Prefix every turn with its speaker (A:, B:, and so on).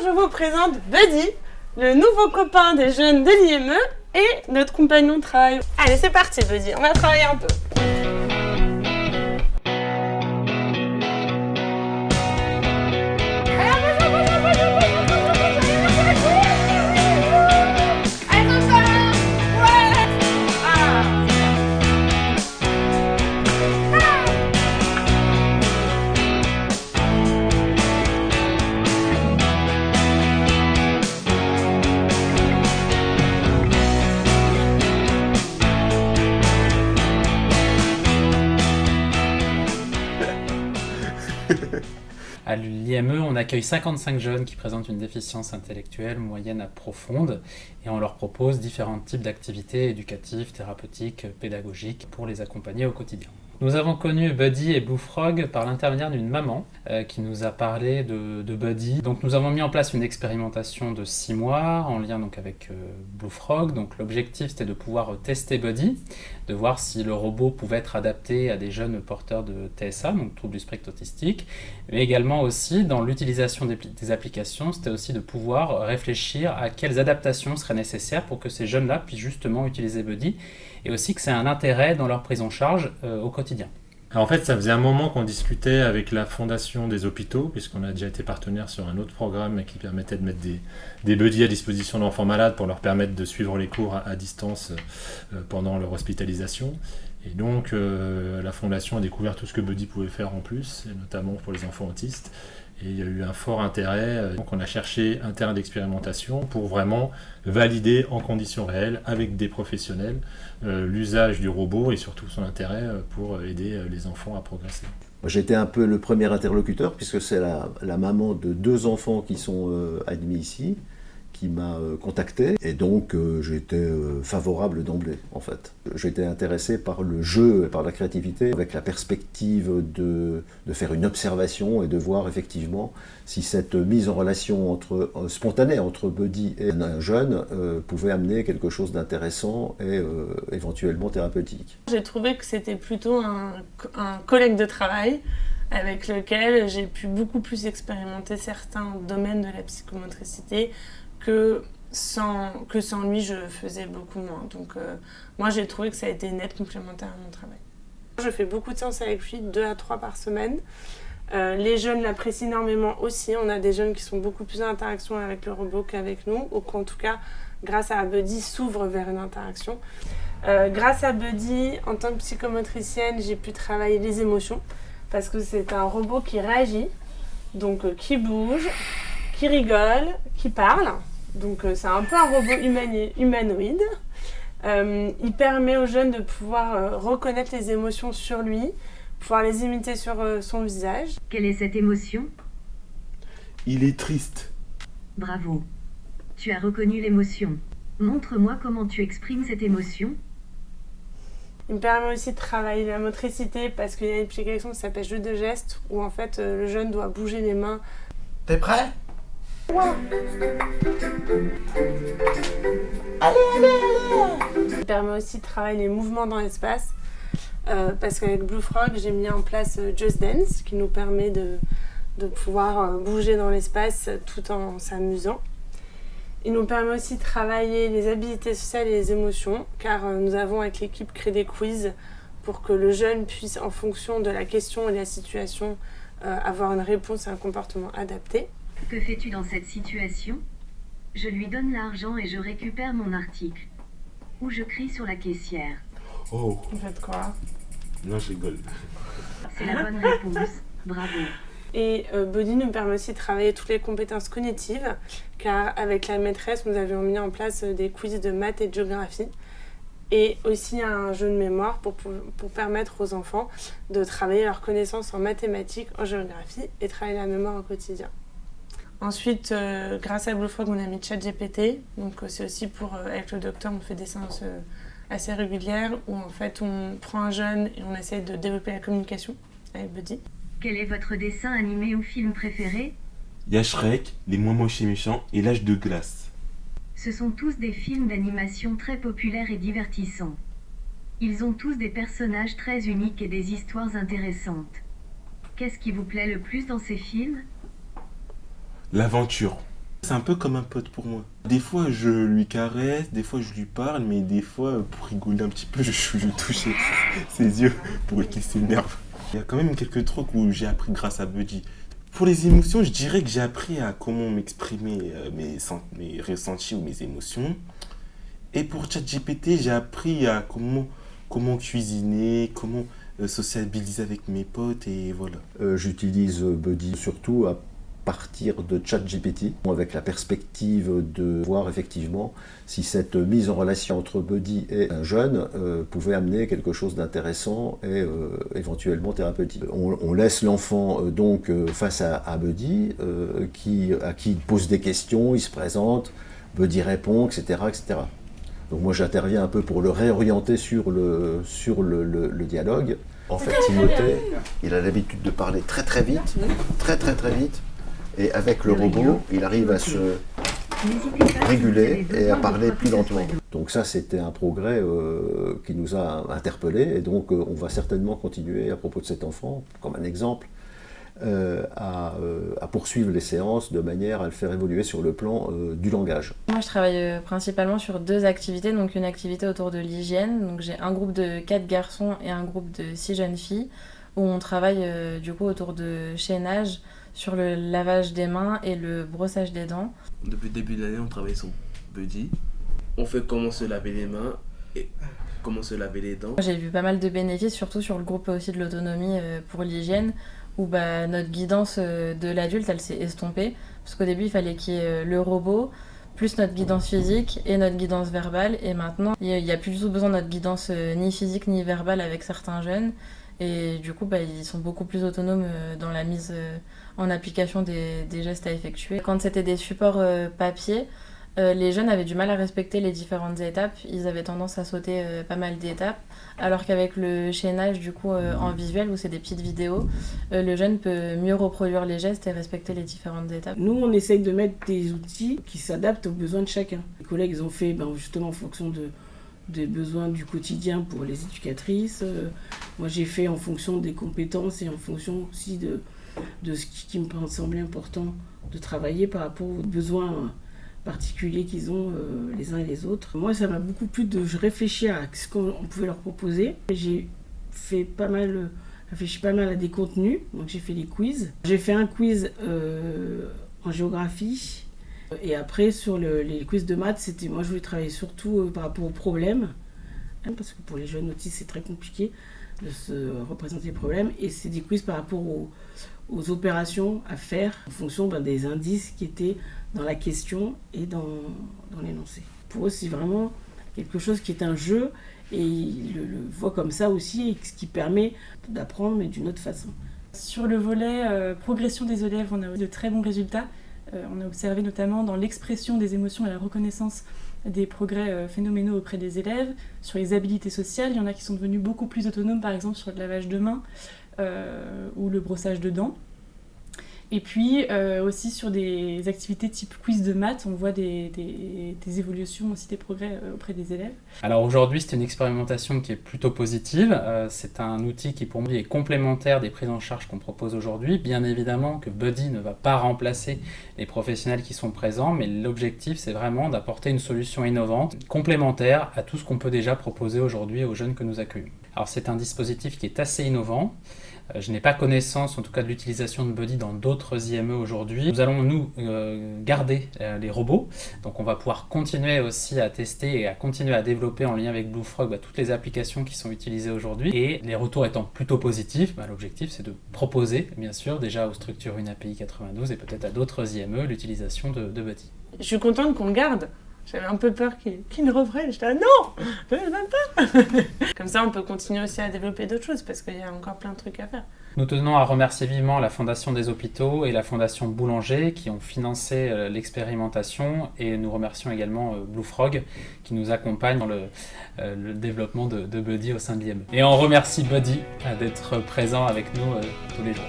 A: je vous présente Buddy, le nouveau copain des jeunes de l'IME et notre compagnon de travail. Allez, c'est parti Buddy, on va travailler un peu.
B: À l'IME, on accueille 55 jeunes qui présentent une déficience intellectuelle moyenne à profonde et on leur propose différents types d'activités éducatives, thérapeutiques, pédagogiques pour les accompagner au quotidien. Nous avons connu Buddy et Blue Frog par l'intermédiaire d'une maman qui nous a parlé de Buddy. Donc nous avons mis en place une expérimentation de 6 mois en lien donc avec Blue Frog. Donc l'objectif c'était de pouvoir tester Buddy, de voir si le robot pouvait être adapté à des jeunes porteurs de TSA, donc trouble du spectre autistique, mais également aussi dans l'utilisation des applications, c'était aussi de pouvoir réfléchir à quelles adaptations seraient nécessaires pour que ces jeunes-là puissent justement utiliser Buddy et aussi que c'est un intérêt dans leur prise en charge au quotidien.
C: Alors en fait, ça faisait un moment qu'on discutait avec la Fondation des hôpitaux, puisqu'on a déjà été partenaire sur un autre programme qui permettait de mettre des buddies à disposition d'enfants malades pour leur permettre de suivre les cours à distance pendant leur hospitalisation. Et donc la Fondation a découvert tout ce que Buddy pouvait faire en plus, et notamment pour les enfants autistes. Et il y a eu un fort intérêt, donc on a cherché un terrain d'expérimentation pour vraiment valider en conditions réelles avec des professionnels l'usage du robot et surtout son intérêt pour aider les enfants à progresser.
D: J'étais un peu le premier interlocuteur puisque c'est la maman de 2 enfants qui sont admis ici qui m'a contacté et donc j'étais favorable d'emblée en fait. J'étais intéressé par le jeu et par la créativité avec la perspective de faire une observation et de voir effectivement si cette mise en relation spontanée entre Buddy et un jeune pouvait amener quelque chose d'intéressant et éventuellement thérapeutique.
A: J'ai trouvé que c'était plutôt un collègue de travail avec lequel j'ai pu beaucoup plus expérimenter certains domaines de la psychomotricité que sans lui, je faisais beaucoup moins. Donc moi, j'ai trouvé que ça a été net complémentaire à mon travail. Je fais beaucoup de séances avec lui, 2 à 3 par semaine. Les jeunes l'apprécient énormément aussi. On a des jeunes qui sont beaucoup plus en interaction avec le robot qu'avec nous, ou qu'en tout cas, grâce à Buddy, s'ouvrent vers une interaction. Grâce à Buddy, en tant que psychomotricienne, j'ai pu travailler les émotions, parce que c'est un robot qui réagit, donc qui bouge, qui rigole, qui parle. Donc c'est un peu un robot humanoïde. Il permet aux jeunes de pouvoir reconnaître les émotions sur lui, pouvoir les imiter sur son visage.
E: Quelle est cette émotion ?
F: Il est triste.
E: Bravo. Tu as reconnu l'émotion. Montre-moi comment tu exprimes cette émotion.
A: Il me permet aussi de travailler la motricité parce qu'il y a une application qui s'appelle Jeu de gestes où en fait le jeune doit bouger les mains.
F: T'es prêt ?
A: Ouais. Allez. Il permet aussi de travailler les mouvements dans l'espace parce qu'avec Blue Frog, j'ai mis en place Just Dance qui nous permet de pouvoir bouger dans l'espace tout en s'amusant. Il nous permet aussi de travailler les habiletés sociales et les émotions car nous avons avec l'équipe créé des quiz pour que le jeune puisse, en fonction de la question et de la situation, avoir une réponse et un comportement adapté.
E: Que fais-tu dans cette situation ? Je lui donne l'argent et je récupère mon article. Ou je crie sur la caissière.
F: Oh.
A: Vous faites quoi ?
F: Non, je rigole.
E: C'est la bonne réponse. Bravo.
A: Et Buddy nous permet aussi de travailler toutes les compétences cognitives, car avec la maîtresse, nous avions mis en place des quiz de maths et de géographie, et aussi un jeu de mémoire pour permettre aux enfants de travailler leurs connaissances en mathématiques, en géographie, et travailler la mémoire au quotidien. Ensuite, grâce à Blue Frog, on a mis ChatGPT, donc c'est aussi avec le docteur, on fait des séances assez régulières, où en fait on prend un jeune et on essaie de développer la communication avec Buddy.
E: Quel est votre dessin animé ou film préféré ?
F: Il y a Shrek, Les Moins Moches et Méchants et L'Âge de Glace.
E: Ce sont tous des films d'animation très populaires et divertissants. Ils ont tous des personnages très uniques et des histoires intéressantes. Qu'est-ce qui vous plaît le plus dans ces films ?
F: L'aventure. C'est un peu comme un pote pour moi. Des fois, je lui caresse, des fois, je lui parle, mais des fois, pour rigoler un petit peu, je touche ses yeux pour qu'il s'énerve. Il y a quand même quelques trucs où j'ai appris grâce à Buddy. Pour les émotions, je dirais que j'ai appris à comment m'exprimer mes ressentis ou mes émotions. Et pour ChatGPT, j'ai appris à comment cuisiner, comment sociabiliser avec mes potes et voilà.
D: J'utilise Buddy surtout à partir de ChatGPT, avec la perspective de voir effectivement si cette mise en relation entre Buddy et un jeune pouvait amener quelque chose d'intéressant et éventuellement thérapeutique. On laisse l'enfant donc face à Buddy, à qui il pose des questions, il se présente, Buddy répond, etc., etc. Donc moi j'interviens un peu pour le réorienter sur le dialogue. En fait, Timothée, il a l'habitude de parler très très vite, très vite. Et avec le robot, il arrive à se réguler et à parler plus lentement. Donc ça, c'était un progrès qui nous a interpellés. Et donc, on va certainement continuer, à propos de cet enfant, comme un exemple, à poursuivre les séances de manière à le faire évoluer sur le plan du langage.
G: Moi, je travaille principalement sur 2 activités. Donc, une activité autour de l'hygiène. Donc, j'ai un groupe de 4 garçons et un groupe de 6 jeunes filles où on travaille du coup autour de chaînage, sur le lavage des mains et le brossage des dents.
H: Depuis le début de l'année, on travaille sur Buddy. On fait comment se laver les mains et comment se laver les dents.
G: J'ai vu pas mal de bénéfices, surtout sur le groupe aussi de l'autonomie pour l'hygiène, où notre guidance de l'adulte, elle s'est estompée. Parce qu'au début, il fallait qu'il y ait le robot, plus notre guidance physique et notre guidance verbale. Et maintenant, il n'y a plus du tout besoin de notre guidance ni physique ni verbale avec certains jeunes. Et du coup, ils sont beaucoup plus autonomes dans la mise en application des gestes à effectuer. Quand c'était des supports papier, les jeunes avaient du mal à respecter les différentes étapes. Ils avaient tendance à sauter pas mal d'étapes. Alors qu'avec le chaînage du coup, en visuel, où c'est des petites vidéos, le jeune peut mieux reproduire les gestes et respecter les différentes étapes.
I: Nous, on essaye de mettre des outils qui s'adaptent aux besoins de chacun. Les collègues, ils ont fait justement en fonction des besoins du quotidien pour les éducatrices. Moi, j'ai fait en fonction des compétences et en fonction aussi de ce qui me semblait important de travailler par rapport aux besoins particuliers qu'ils ont les uns et les autres. Moi, ça m'a beaucoup plu je réfléchir à ce qu'on pouvait leur proposer. J'ai réfléchi pas mal à des contenus, donc j'ai fait les quiz. J'ai fait un quiz en géographie. Et après, sur les quiz de maths, moi je voulais travailler surtout par rapport aux problèmes, parce que pour les jeunes autistes, c'est très compliqué de se représenter les problèmes. Et c'est des quiz par rapport aux opérations à faire en fonction des indices qui étaient dans la question et dans l'énoncé. Pour eux, c'est vraiment quelque chose qui est un jeu, et ils le voient comme ça aussi, et ce qui permet d'apprendre, mais d'une autre façon.
J: Sur le volet progression des élèves, on a eu de très bons résultats. On a observé notamment dans l'expression des émotions et la reconnaissance des progrès phénoménaux auprès des élèves. Sur les habilités sociales, il y en a qui sont devenus beaucoup plus autonomes, par exemple sur le lavage de mains ou le brossage de dents. Et puis aussi sur des activités type quiz de maths, on voit des évolutions, aussi des progrès auprès des élèves.
B: Alors aujourd'hui, c'est une expérimentation qui est plutôt positive. C'est un outil qui pour moi est complémentaire des prises en charge qu'on propose aujourd'hui. Bien évidemment que Buddy ne va pas remplacer les professionnels qui sont présents, mais l'objectif c'est vraiment d'apporter une solution innovante, complémentaire à tout ce qu'on peut déjà proposer aujourd'hui aux jeunes que nous accueillons. Alors c'est un dispositif qui est assez innovant. Je n'ai pas connaissance, en tout cas, de l'utilisation de Buddy dans d'autres IME aujourd'hui. Nous allons, garder les robots. Donc, on va pouvoir continuer aussi à tester et à continuer à développer en lien avec BlueFrog toutes les applications qui sont utilisées aujourd'hui. Et les retours étant plutôt positifs, l'objectif, c'est de proposer, bien sûr, déjà aux structures UNAPI 92 et peut-être à d'autres IME, l'utilisation de Buddy.
A: Je suis contente qu'on le garde. J'avais un peu peur qu'il ne reprenne. J'étais là, non, je ne veux pas. Comme ça, on peut continuer aussi à développer d'autres choses parce qu'il y a encore plein de trucs à faire.
B: Nous tenons à remercier vivement la Fondation des Hôpitaux et la Fondation Boulanger qui ont financé l'expérimentation, et nous remercions également BlueFrog qui nous accompagne dans le développement de Buddy au sein de l'IME. Et on remercie Buddy d'être présent avec nous tous les jours.